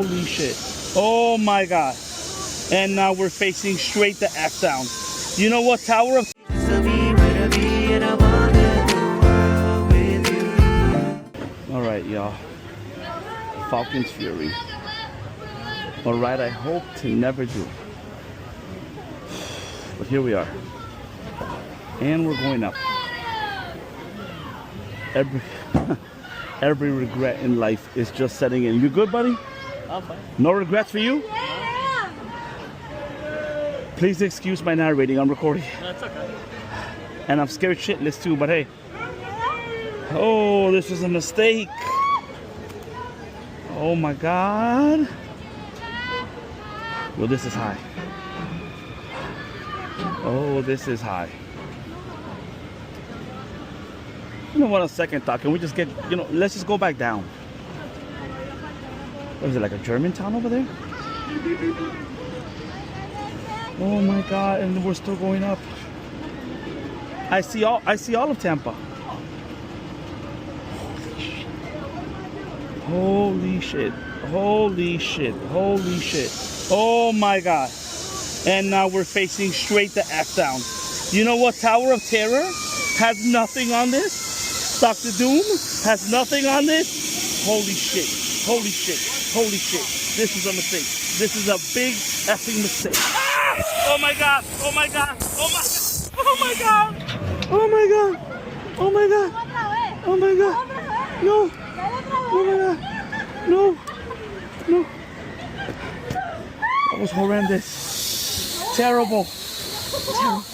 Holy shit. Oh my God. And now we're facing straight the F down. You know what tower of... Alright, y'all. Falcon's Fury. A ride I hope to never do. But here we are. And we're going up. Every regret in life is just setting in. You good, buddy? I'm fine. No regrets for you? Please excuse my narrating. I'm recording. That's okay. And I'm scared shitless too, but hey. Oh, this was a mistake. Oh my God. Well, this is high. Oh, this is high. You know what, on second thought, can we just get, let's just go back down. What is it, like a German town over there? Oh my God, and we're still going up. I see all of Tampa. Holy shit. Holy shit. Holy shit. Oh my God. And now we're facing straight the F down. You know what, Tower of Terror has nothing on this? Dr. Doom has nothing on this? Holy shit. Holy shit. Holy shit. This is a mistake. This is a big effing mistake. Ah! Oh my God. Oh my God. Oh my God. Oh my God. Oh my God. Oh my God. Oh my God. No. Oh my God. No. No. That was horrendous. Terrible. Terrible.